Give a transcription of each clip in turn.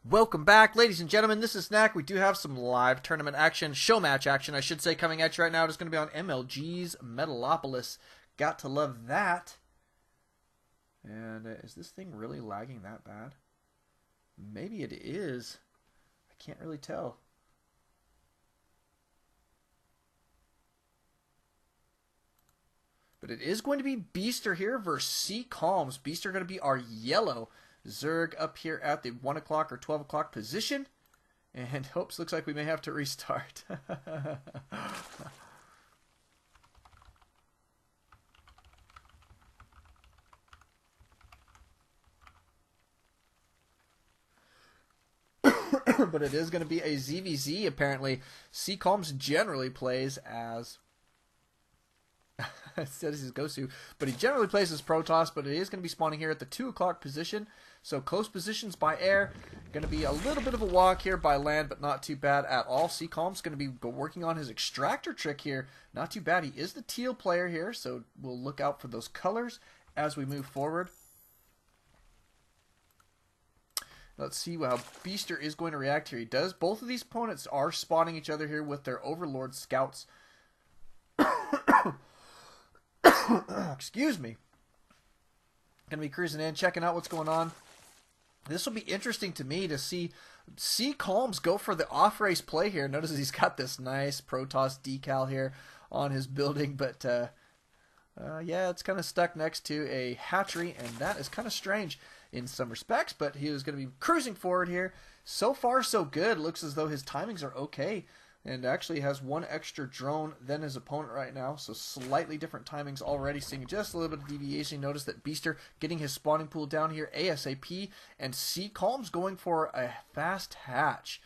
Welcome back, ladies and gentlemen. This is Snack. We do have some live tournament action, show match action, I should say, coming at you right now. It's going to be on MLG's Metalopolis. Got to love that. And is this thing really lagging that bad? Maybe it is. I can't really tell. But it is going to be Beaster here versus CCalms. Beaster going to be our yellow. Zerg up here at the 1 o'clock or 12 o'clock position. And hopes looks like we may have to restart. But it is going to be a ZvZ apparently. CCalms generally plays as... it says his Gosu, but he generally plays as Protoss, but it is going to be spawning here at the 2 o'clock position. So close positions by air. Going to be a little bit of a walk here by land, but not too bad at all. CCalms going to be working on his extractor trick here. Not too bad. He is the teal player here, so we'll look out for those colors as we move forward. Let's see how Beaster is going to react here. He does. Both of these opponents are spawning each other here with their Overlord scouts. Excuse me. Gonna be cruising in, checking out what's going on. This will be interesting to me to see CCalms go for the off-race play here. Notice he's got this nice Protoss decal here on his building, but yeah, it's kind of stuck next to a hatchery, and that is kind of strange in some respects, but he was going to be cruising forward here. So far, so good. Looks as though his timings are okay, and actually has one extra drone than his opponent right now, so slightly different timings already, seeing just a little bit of deviation. Notice that Beaster getting his spawning pool down here ASAP, and CCalms going for a fast hatch.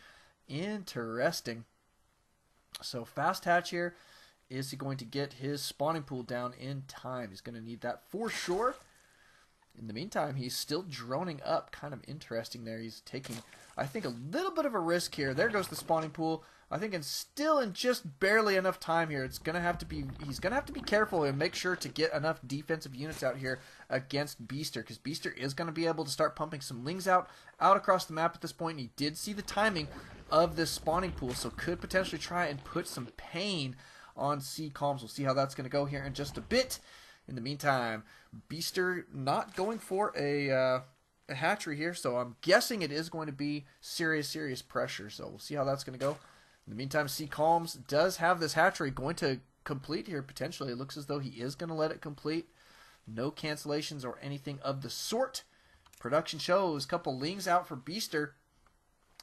Interesting. So fast hatch here. Is he going to get his spawning pool down in time? He's going to need that for sure. In the meantime, he's still droning up. Kind of interesting there. He's taking, I think, a little bit of a risk here. There goes the spawning pool. I think it's still in just barely enough time here. It's gonna have to be. He's gonna have to be careful and make sure to get enough defensive units out here against Beaster, because Beaster is gonna be able to start pumping some lings out across the map at this point. And he did see the timing of this spawning pool, so could potentially try and put some pain on CCalms. We'll see how that's gonna go here in just a bit. In the meantime, Beaster not going for a hatchery here, so I'm guessing it is going to be serious pressure. So we'll see how that's going to go. In the meantime, CCalms does have this hatchery going to complete here potentially. It looks as though he is going to let it complete. No cancellations or anything of the sort. Production shows a couple lings out for Beaster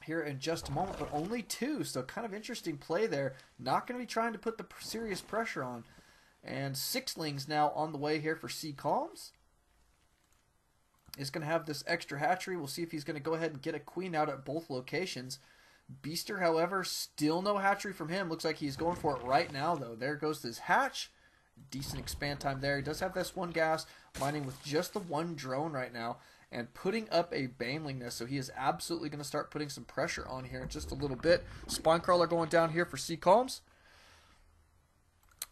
here in just a moment, but only 2, so kind of interesting play there. Not going to be trying to put the serious pressure on. And 6 lings now on the way here for CCalms. Is going to have this extra hatchery. We'll see if he's going to go ahead and get a queen out at both locations. Beaster, however, still no hatchery from him. Looks like he's going for it right now, though. There goes this hatch. Decent expand time there. He does have this 1 gas, mining with just the 1 drone right now, and putting up a baneling nest. So he is absolutely going to start putting some pressure on here in just a little bit. Spine crawler going down here for CCalms.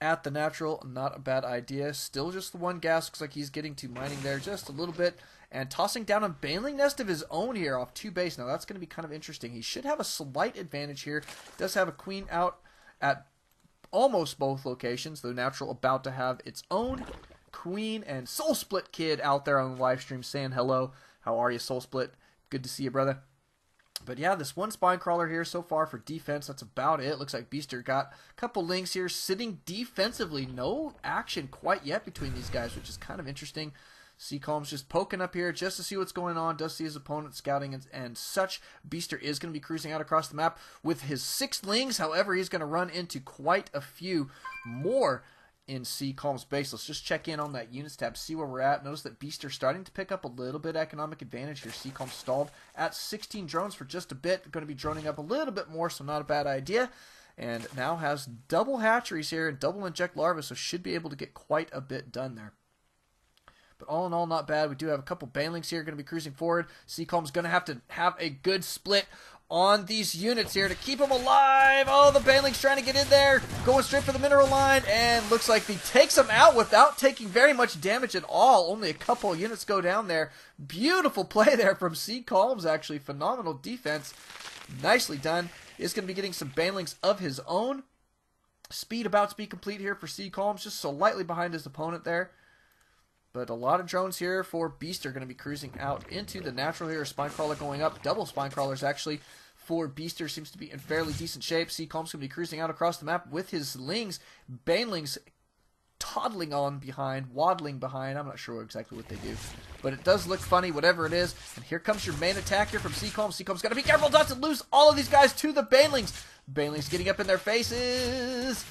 At the natural, not a bad idea. Still just the 1 gas. Looks like he's getting to mining there just a little bit. And tossing down a baneling nest of his own here off 2 base. Now that's going to be kind of interesting. He should have a slight advantage here. Does have a queen out at almost both locations. The natural about to have its own queen. And Soul Split Kid out there on the live stream saying hello. How are you, Soul Split? Good to see you, brother. But yeah, this 1 spine crawler here so far for defense, that's about it. Looks like Beaster got a couple lings here sitting defensively. No action quite yet between these guys, which is kind of interesting. CCalms just poking up here just to see what's going on. Does see his opponent scouting and such. Beaster is going to be cruising out across the map with his 6 lings. However, he's going to run into quite a few more in CCalms base. Let's just check in on that units tab, see where we're at. Notice that Beaster starting to pick up a little bit economic advantage here. CCalms stalled at 16 drones for just a bit. Going to be droning up a little bit more, so not a bad idea. And now has double hatcheries here and double inject larvae, so should be able to get quite a bit done there. But all in all, not bad. We do have a couple banelings here going to be cruising forward. CCalms going to have a good split on these units here to keep them alive. Oh, the Baneling's trying to get in there, going straight for the mineral line, and looks like he takes them out without taking very much damage at all. Only a couple of units go down there. Beautiful play there from CCalms, actually. Phenomenal defense. Nicely done. Is going to be getting some Banelings of his own. Speed about to be complete here for CCalms, just slightly behind his opponent there. But a lot of drones here for Beast are going to be cruising out into the natural here. Spinecrawler going up. Double Spinecrawlers actually for Beaster. Seems to be in fairly decent shape. CCalms going to be cruising out across the map with his Lings. Banelings toddling on behind, waddling behind. I'm not sure exactly what they do, but it does look funny, whatever it is. And here comes your main attack here from CCalms. CCalms got to be careful not to lose all of these guys to the Banelings. Banelings getting up in their faces.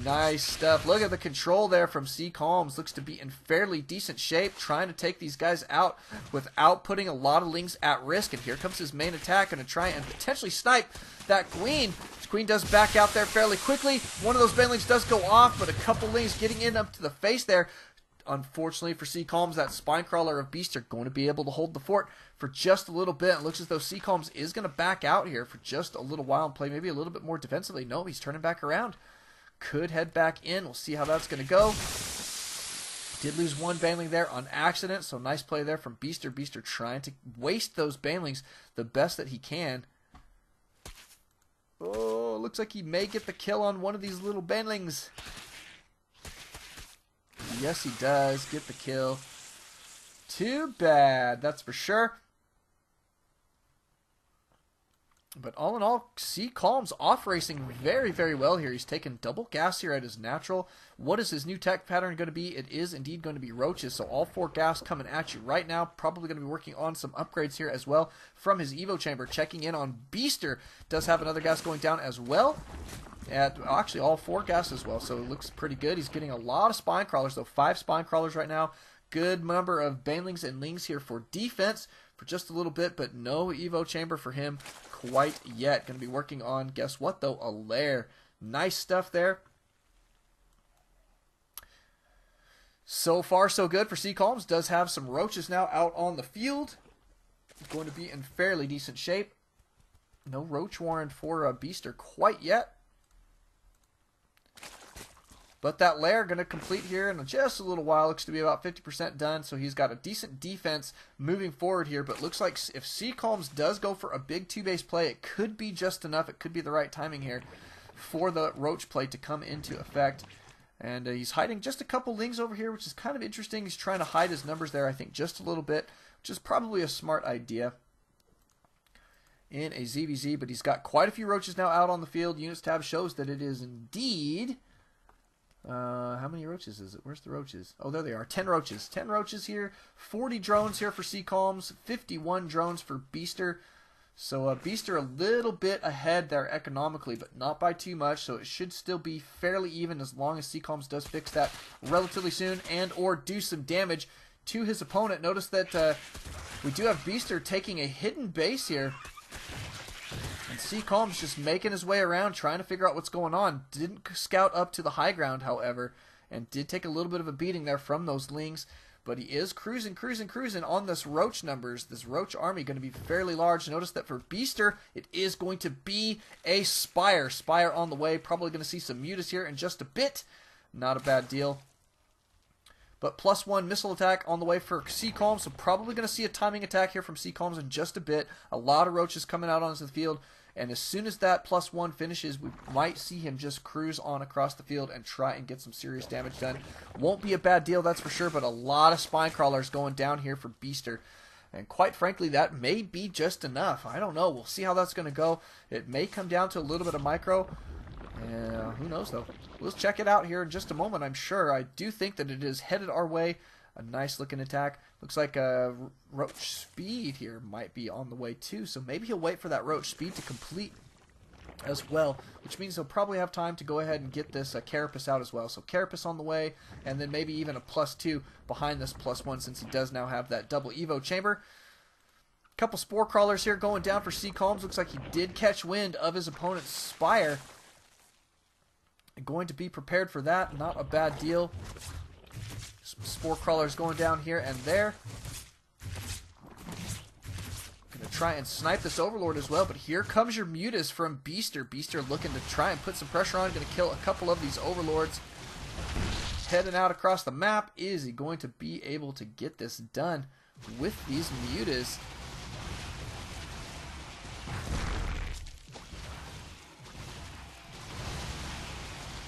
Nice stuff. Look at the control there from CCalms. Looks to be in fairly decent shape, trying to take these guys out without putting a lot of Lings at risk. And here comes his main attack, going to try and potentially snipe that Queen. Queen does back out there fairly quickly. One of those Banelings does go off, but a couple Lings getting in up to the face there. Unfortunately for CCalms, that Spinecrawler of Beast are going to be able to hold the fort for just a little bit. It looks as though CCalms is going to back out here for just a little while and play maybe a little bit more defensively. No, he's turning back around. Could head back in. We'll see how that's going to go. Did lose one Baneling there on accident, so nice play there from Beaster. Beaster trying to waste those Banelings the best that he can. Oh, looks like he may get the kill on one of these little Banelings. Yes, he does get the kill. Too bad, that's for sure. But all in all, CCalms off racing very, very well here. He's taken double gas here at his natural. What is his new tech pattern going to be? It is indeed going to be roaches. So all 4 gas coming at you right now. Probably going to be working on some upgrades here as well from his Evo chamber. Checking in on Beaster. Does have another gas going down as well. Actually, all 4 gas as well. So it looks pretty good. He's getting a lot of Spinecrawlers, though. 5 Spinecrawlers right now. Good number of Banelings and Lings here for defense for just a little bit, but no Evo chamber for him quite yet. Going to be working on, guess what though, a lair. Nice stuff there. So far so good for CCalms. Does have some roaches now out on the field. Going to be in fairly decent shape. No roach warren for Beaster quite yet. But that lair going to complete here in just a little while. Looks to be about 50% done, so he's got a decent defense moving forward here. But looks like if CCalms does go for a big 2-base play, it could be just enough. It could be the right timing here for the roach play to come into effect. And he's hiding just a couple Lings over here, which is kind of interesting. He's trying to hide his numbers there, I think, just a little bit, which is probably a smart idea in a ZvZ. But he's got quite a few roaches now out on the field. Units tab shows that it is indeed... how many roaches is it? Where's the roaches? Oh, there they are. 10 roaches. 10 roaches here. 40 drones here for CCalms. 51 drones for Beaster. So Beaster a little bit ahead there economically, but not by too much. So it should still be fairly even as long as CCalms does fix that relatively soon and or do some damage to his opponent. Notice that we do have Beaster taking a hidden base here. And CCalms just making his way around, trying to figure out what's going on. Didn't scout up to the high ground, however, and did take a little bit of a beating there from those Lings. But he is cruising on this roach numbers. This roach army going to be fairly large. Notice that for Beaster, it is going to be a Spire. Spire on the way. Probably going to see some Mutas here in just a bit. Not a bad deal. But +1 missile attack on the way for CCalms. So probably going to see a timing attack here from CCalms in just a bit. A lot of roaches coming out onto the field. And as soon as that +1 finishes, we might see him just cruise on across the field and try and get some serious damage done. Won't be a bad deal, that's for sure, but a lot of Spinecrawlers going down here for Beaster. And quite frankly, that may be just enough. I don't know. We'll see how that's going to go. It may come down to a little bit of micro. Who knows, though. We'll check it out here in just a moment, I'm sure. I do think that it is headed our way. A nice looking attack. Looks like Roach Speed here might be on the way too. So maybe he'll wait for that Roach Speed to complete as well. Which means he'll probably have time to go ahead and get this Carapace out as well. So Carapace on the way. And then maybe even a +2 behind this +1 since he does now have that double Evo chamber. Couple Spore Crawlers here going down for CCalms. Looks like he did catch wind of his opponent's Spire. Going to be prepared for that. Not a bad deal. Spore Crawlers going down here and there. Gonna to try and snipe this Overlord as well, but here comes your Mutas from Beaster. Beaster looking to try and put some pressure on, going to kill a couple of these Overlords. Heading out across the map. Is he going to be able to get this done with these Mutas?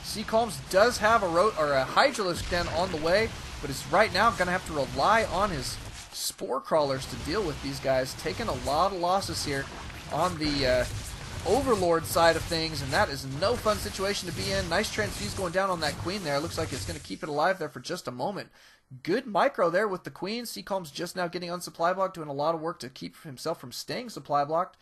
CCalms does have a Hydralisk den on the way, but is right now going to have to rely on his Spore Crawlers to deal with these guys. Taking a lot of losses here on the Overlord side of things, and that is no fun situation to be in. Nice transfuse going down on that Queen there. Looks like it's going to keep it alive there for just a moment. Good micro there with the Queen. CCalms just now getting on supply block, doing a lot of work to keep himself from staying supply blocked.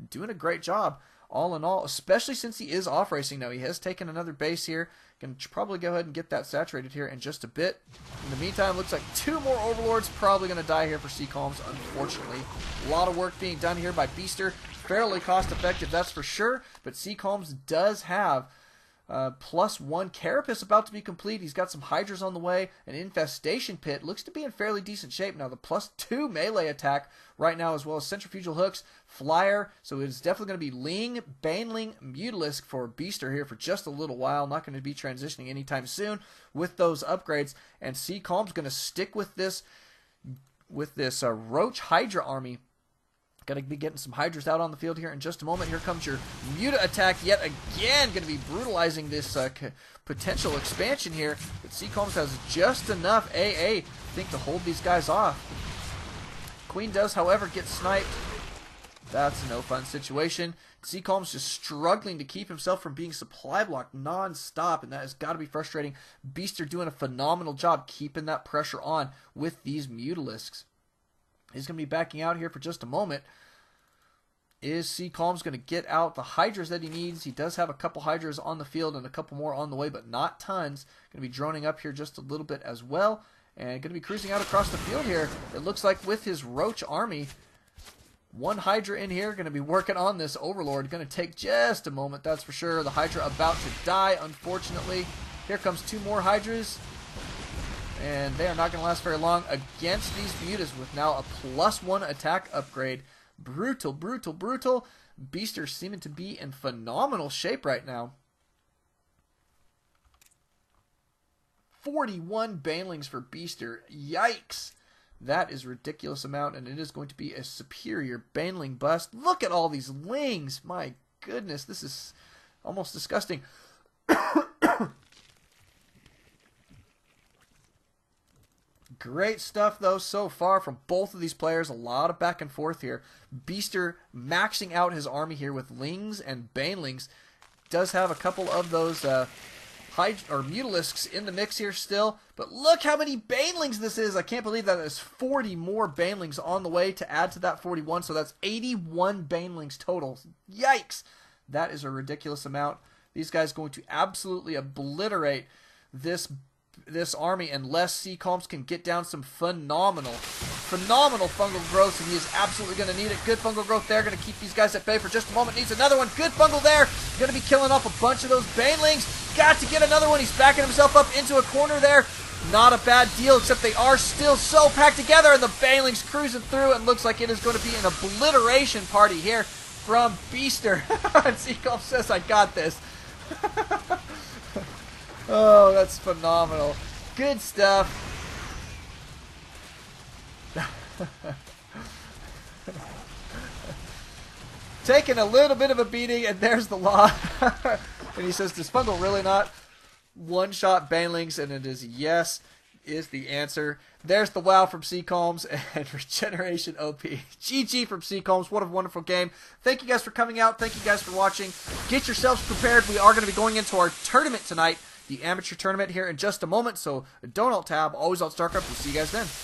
Doing a great job. All in all, especially since he is off racing now. He has taken another base here. Can probably go ahead and get that saturated here in just a bit. In the meantime, looks like 2 more Overlords probably going to die here for CCalms, unfortunately. A lot of work being done here by Beaster. Fairly cost effective, that's for sure. But CCalms does have +1 Carapace about to be complete. He's got some Hydras on the way. An Infestation Pit looks to be in fairly decent shape now. The +2 melee attack right now, as well as Centrifugal Hooks, Flyer. So it's definitely going to be Ling, Baneling, Mutalisk for Beaster here for just a little while. Not going to be transitioning anytime soon with those upgrades. And CCalms going to stick with this Roach Hydra army. Going to be getting some Hydras out on the field here in just a moment. Here comes your Muta attack yet again. Going to be brutalizing this potential expansion here. But CCalms has just enough AA, I think, to hold these guys off. Queen does, however, get sniped. That's a no fun situation. CCalms just struggling to keep himself from being supply blocked non-stop, and that has got to be frustrating. Beaster doing a phenomenal job keeping that pressure on with these Mutalisks. He's going to be backing out here for just a moment. Is CCalms going to get out the Hydras that he needs? He does have a couple Hydras on the field and a couple more on the way, but not tons. Going to be droning up here just a little bit as well. And going to be cruising out across the field here. It looks like with his Roach army, 1 Hydra in here. Going to be working on this Overlord. Going to take just a moment, that's for sure. The Hydra about to die, unfortunately. Here comes 2 more Hydras. And they are not going to last very long against these Mutas with now a +1 attack upgrade. Brutal, brutal, brutal. Beaster seeming to be in phenomenal shape right now. 41 Banelings for Beaster. Yikes. That is a ridiculous amount, and it is going to be a superior Baneling bust. Look at all these Lings. My goodness, this is almost disgusting. Great stuff, though, so far from both of these players. A lot of back and forth here. Beaster maxing out his army here with Lings and Banelings. Does have a couple of those Mutalisks in the mix here still. But look how many Banelings this is. I can't believe that there's 40 more Banelings on the way to add to that 41. So that's 81 Banelings total. Yikes. That is a ridiculous amount. These guys going to absolutely obliterate this army unless CCalms can get down some phenomenal fungal growth, and he is absolutely going to need it. Good fungal growth there, going to keep these guys at bay for just a moment. Needs another one. Good fungal there. Going to be killing off a bunch of those Banelings. Got to get another one. He's backing himself up into a corner there. Not a bad deal, except they are still so packed together, and the Banelings cruising through, and looks like it is going to be an obliteration party here from Beaster. And CCalms says, I got this. Oh, that's phenomenal. Good stuff. Taking a little bit of a beating, and there's the law. And he says, does fungal really not one-shot Banelings? And it is yes, is the answer. There's the wow from CCalms and Regeneration OP. GG from CCalms. What a wonderful game. Thank you guys for coming out. Thank you guys for watching. Get yourselves prepared. We are going to be going into our tournament tonight, the amateur tournament, here in just a moment. So don't alt tab. Always alt Starcraft. We'll see you guys then.